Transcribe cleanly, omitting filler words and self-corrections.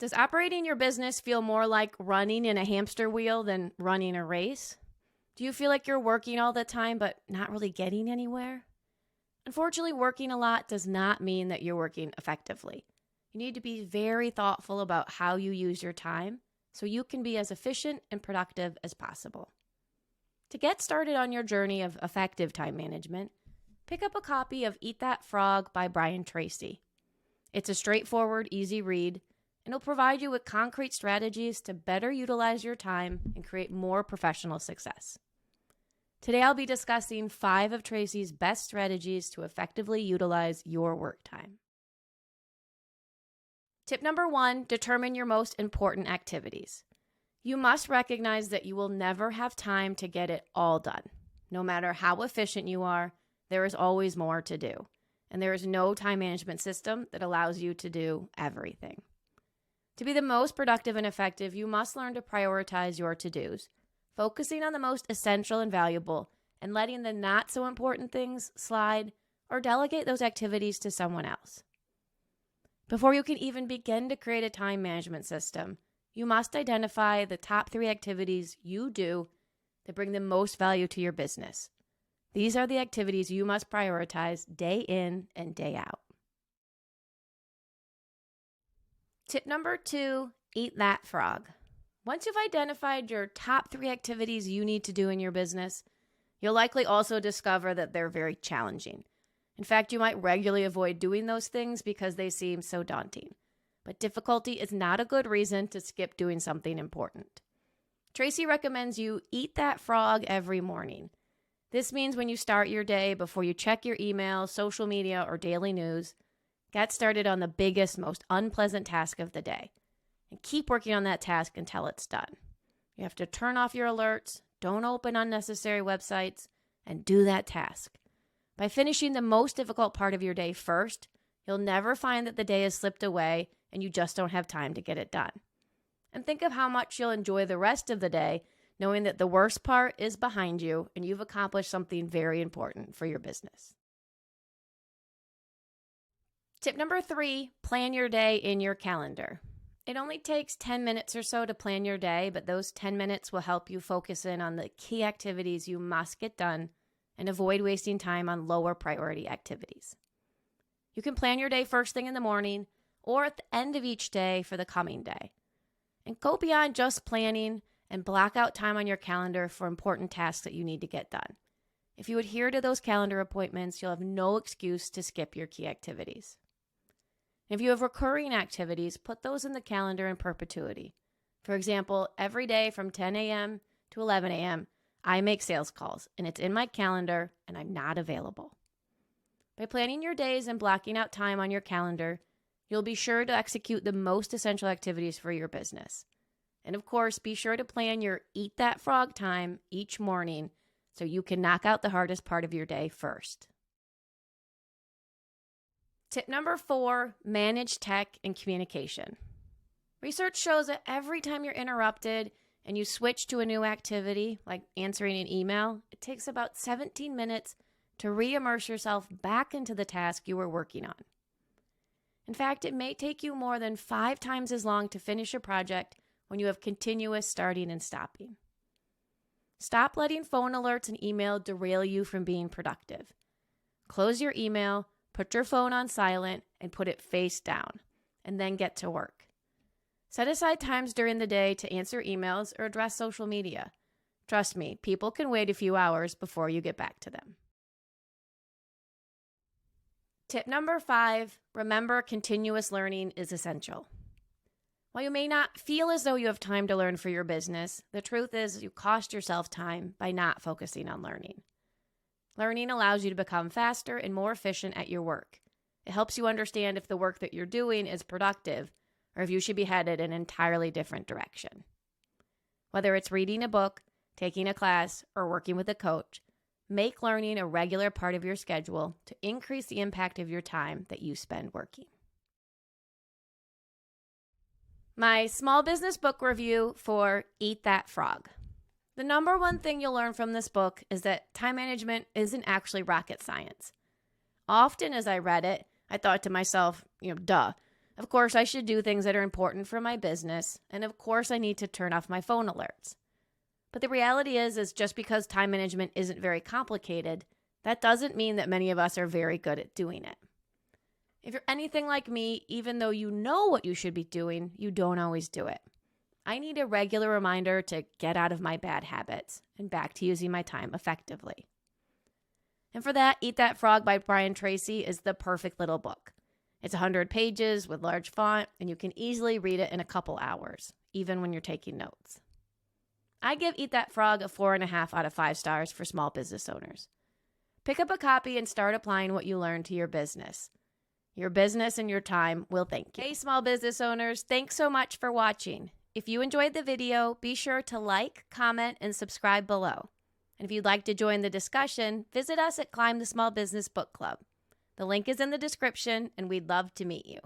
Does operating your business feel more like running in a hamster wheel than running a race? Do you feel like you're working all the time but not really getting anywhere? Unfortunately, working a lot does not mean that you're working effectively. You need to be very thoughtful about how you use your time so you can be as efficient and productive as possible. To get started on your journey of effective time management, pick up a copy of Eat That Frog by Tracy. It's a straightforward, easy read, and it'll provide you with concrete strategies to better utilize your time and create more professional success. Today, I'll be discussing 5 of Tracy's best strategies to effectively utilize your work time. Tip number 1, determine your most important activities. You must recognize that you will never have time to get it all done. No matter how efficient you are, there is always more to do. And there is no time management system that allows you to do everything. To be the most productive and effective, you must learn to prioritize your to-dos, focusing on the most essential and valuable, and letting the not-so-important things slide or delegate those activities to someone else. Before you can even begin to create a time management system, you must identify the top 3 activities you do that bring the most value to your business. These are the activities you must prioritize day in and day out. Tip number 2, eat that frog. Once you've identified your top 3 activities you need to do in your business, you'll likely also discover that they're very challenging. In fact, you might regularly avoid doing those things because they seem so daunting. But difficulty is not a good reason to skip doing something important. Tracy recommends you eat that frog every morning. This means when you start your day, before you check your email, social media, or daily news, get started on the biggest, most unpleasant task of the day. And keep working on that task until it's done. You have to turn off your alerts, don't open unnecessary websites, and do that task. By finishing the most difficult part of your day first, you'll never find that the day has slipped away and you just don't have time to get it done. And think of how much you'll enjoy the rest of the day knowing that the worst part is behind you and you've accomplished something very important for your business. Tip number 3, plan your day in your calendar. It only takes 10 minutes or so to plan your day, but those 10 minutes will help you focus in on the key activities you must get done and avoid wasting time on lower priority activities. You can plan your day first thing in the morning or at the end of each day for the coming day. And go beyond just planning and block out time on your calendar for important tasks that you need to get done. If you adhere to those calendar appointments, you'll have no excuse to skip your key activities. If you have recurring activities, put those in the calendar in perpetuity. For example, every day from 10 a.m. to 11 a.m., I make sales calls, and it's in my calendar, and I'm not available. By planning your days and blocking out time on your calendar, you'll be sure to execute the most essential activities for your business. And of course, be sure to plan your Eat That Frog time each morning so you can knock out the hardest part of your day first. Tip number 4, manage tech and communication. Research shows that every time you're interrupted and you switch to a new activity, like answering an email, it takes about 17 minutes to re-immerse yourself back into the task you were working on. In fact, it may take you more than 5 times as long to finish a project when you have continuous starting and stopping. Stop letting phone alerts and email derail you from being productive. Close your email, put your phone on silent, and put it face down, and then get to work. Set aside times during the day to answer emails or address social media. Trust me, people can wait a few hours before you get back to them. Tip number 5, remember continuous learning is essential. While you may not feel as though you have time to learn for your business, the truth is you cost yourself time by not focusing on learning. Learning allows you to become faster and more efficient at your work. It helps you understand if the work that you're doing is productive or if you should be headed in an entirely different direction. Whether it's reading a book, taking a class, or working with a coach, make learning a regular part of your schedule to increase the impact of your time that you spend working. My small business book review for Eat That Frog. The number one thing you'll learn from this book is that time management isn't actually rocket science. Often as I read it, I thought to myself, duh. Of course, I should do things that are important for my business, and of course, I need to turn off my phone alerts. But the reality is just because time management isn't very complicated, that doesn't mean that many of us are very good at doing it. If you're anything like me, even though you know what you should be doing, you don't always do it. I need a regular reminder to get out of my bad habits and back to using my time effectively. And for that, Eat That Frog by Brian Tracy is the perfect little book. It's 100 pages with large font, and you can easily read it in a couple hours, even when you're taking notes. I give Eat That Frog a 4.5 out of 5 stars for small business owners. Pick up a copy and start applying what you learn to your business. Your business and your time will thank you. Hey, small business owners, thanks so much for watching. If you enjoyed the video, be sure to like, comment, and subscribe below. And if you'd like to join the discussion, visit us at Climb the Small Business Book Club. The link is in the description, and we'd love to meet you.